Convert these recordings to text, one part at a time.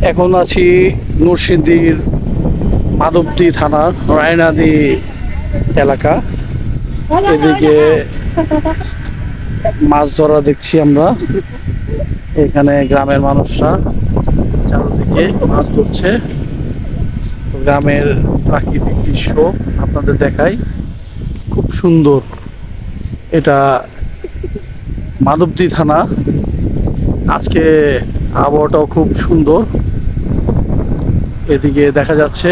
এখন আছি নরসিংদীর মাধবদী থানার রায়নাদি এলাকা। এদিকে মাছ ধরা দেখছি আমরা। এখানে গ্রামের মানুষরা চারদিকে মাছ ধরছে। গ্রামের প্রাকৃতিক দৃশ্য আপনাদের দেখাই, খুব সুন্দর। এটা মাধবদী থানা। আজকে আবহাওয়াটাও খুব সুন্দর। এদিকে দেখা যাচ্ছে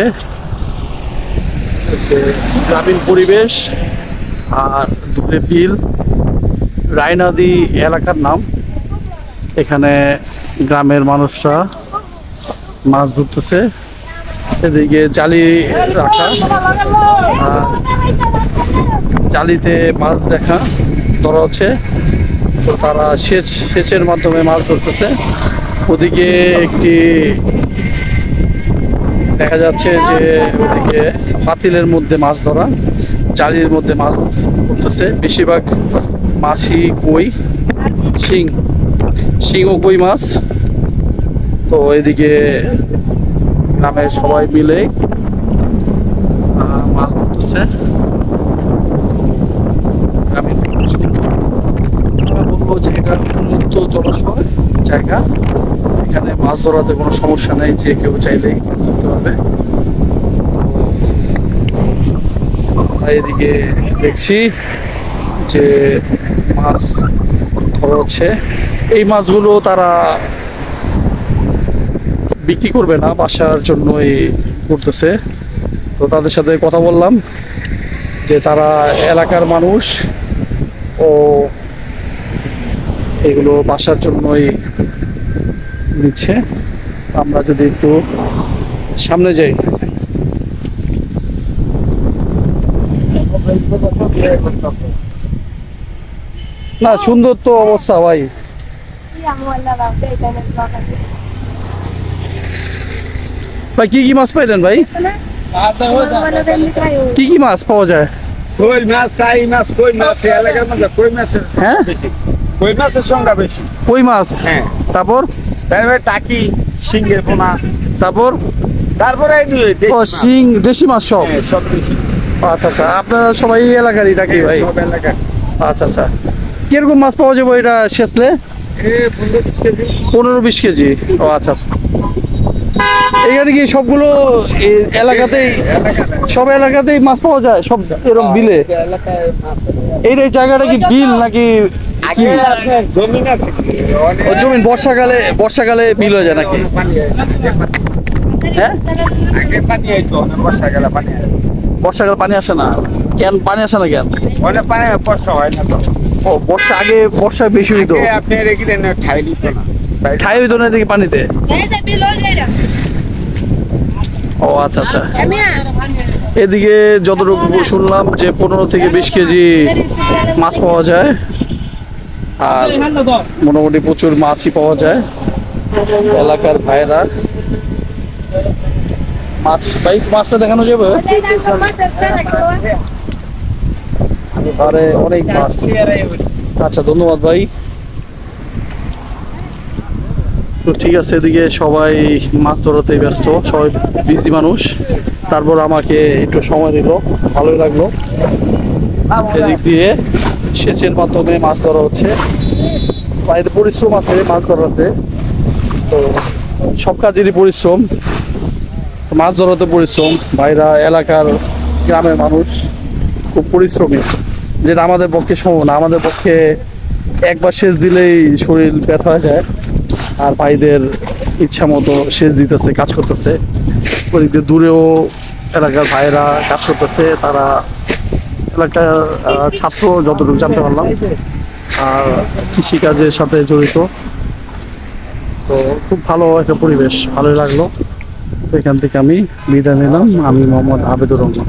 যে গ্রামীণ পরিবেশ আর দূরে বিল। রায়নাদি এলাকার নাম। এখানে গ্রামের মানুষরা মাছ ধরতেছে। এদিকে জালি রাখা, জালিতে মাছ ধরা হচ্ছে। তো তারা সেচের মাধ্যমে মাছ ধরতেছে। ওদিকে একটি দেখা যাচ্ছে যে ওদিকে পাতিলের মধ্যে মাছ ধরা, জালির মধ্যে মাছ ধরতেছে। বেশিরভাগ মাছই কই, শিং ও কই মাছ। তো এদিকে গ্রামের সবাই মিলে মাছ ধরতেছে। বলবো যে এটা উন্মুক্ত জলাশয় জায়গা, এখানে মাছ ধরাতে কোনো সমস্যা নেই, যে কেউ চাইলেই ধরতে পারবে। এদিকে দেখছি যে মাছ ধরা হচ্ছে। এই মাছগুলো তারা বিক্রি করবে না, বাসার জন্যই করতেছে। তো তাদের সাথে কথা বললাম যে তারা এলাকার মানুষ ও এগুলো বাসার জন্যই নিচ্ছে। আমরা যদি একটু সামনে যাই, না সুন্দর তো অবস্থা ভাই। ভাই কি কি মাছ পাইলেন ভাই? কি কি মাছ পাওয়া যায়? কই মাছ, টাই মাছ, কই মাছ এলাকার মধ্যে কই মাছের বেশি। কই মাছের সংখ্যা বেশি। কই মাছ, হ্যাঁ। তারপর টাকি, শিঙ্গের পোনা, তারপরে ও শিং, দেশি মাছ সব। সব বেশি। আচ্ছা আচ্ছা, আপনারা সবাই এই এলাকারই নাকি ভাই? সব এলাকার। আচ্ছা আচ্ছা, কিরকম মাছ পাওয়া যাবে এটা সেচলে? 15-20 কেজি। 15-20 কেজি। ও আচ্ছা আচ্ছা। এখানে কি সবগুলো এলাকাতেই, সব এলাকাতেই মাছ পাওয়া যায় সব এরকম বিলে? এই জায়গাটা কি বিল নাকি জমিন আছে? জমিন। বর্ষাকালে বিল হয়ে যায় নাকি? হ্যাঁ, বর্ষাকালে পানি আসে না কেন? পানি আসে না কেন? বর্ষা হয় না তো। ও বর্ষায় বেশি হইতো। ঠাই হইতো না এদিকে পানিতে। ও আচ্ছা আচ্ছা। এদিকে যতটুকু শুনলাম যে 15-20 কেজি মাছ পাওয়া যায়। আর মোটামুটি প্রচুর মাছই পাওয়া যায়। এলাকার ভাইরা মাছটা দেখানো যাবে? আরে অনেক মাছ। আচ্ছা ধন্যবাদ ভাই। তো ঠিক আছে, এদিকে সবাই মাছ ধরাতে ব্যস্ত, সবাই বিজি মানুষ। তারপর আমাকে একটু সময় দিল, ভালোই লাগলো। এদিক দিয়ে সেচের মাধ্যমে মাছ ধরা হচ্ছে। বাইরে পরিশ্রম আছে মাছ ধরাতে, তো সব কাজেরই পরিশ্রম। মাছ ধরাতে পরিশ্রম, ভাইরা এলাকার গ্রামের মানুষ খুব পরিশ্রমী, যেটা আমাদের পক্ষে সম্ভব না। আমাদের পক্ষে একবার সেচ দিলেই শরীর ব্যথা হয়ে যায়। আর ভাইদের ইচ্ছা মতো সেচ দিতেছে, কাজ করতেছে। ওদিক দিয়ে দূরেও এলাকার ভাইরা কাজ করতেছে। তারা এলাকার ছাত্র যতটুকু জানতে পারলাম, আর কৃষিকাজের সাথে জড়িত। তো খুব ভালো একটা পরিবেশ, ভালোই লাগলো। তো এখান থেকে আমি বিদায় নিলাম। আমি মোহাম্মদ আবেদুর রহমান।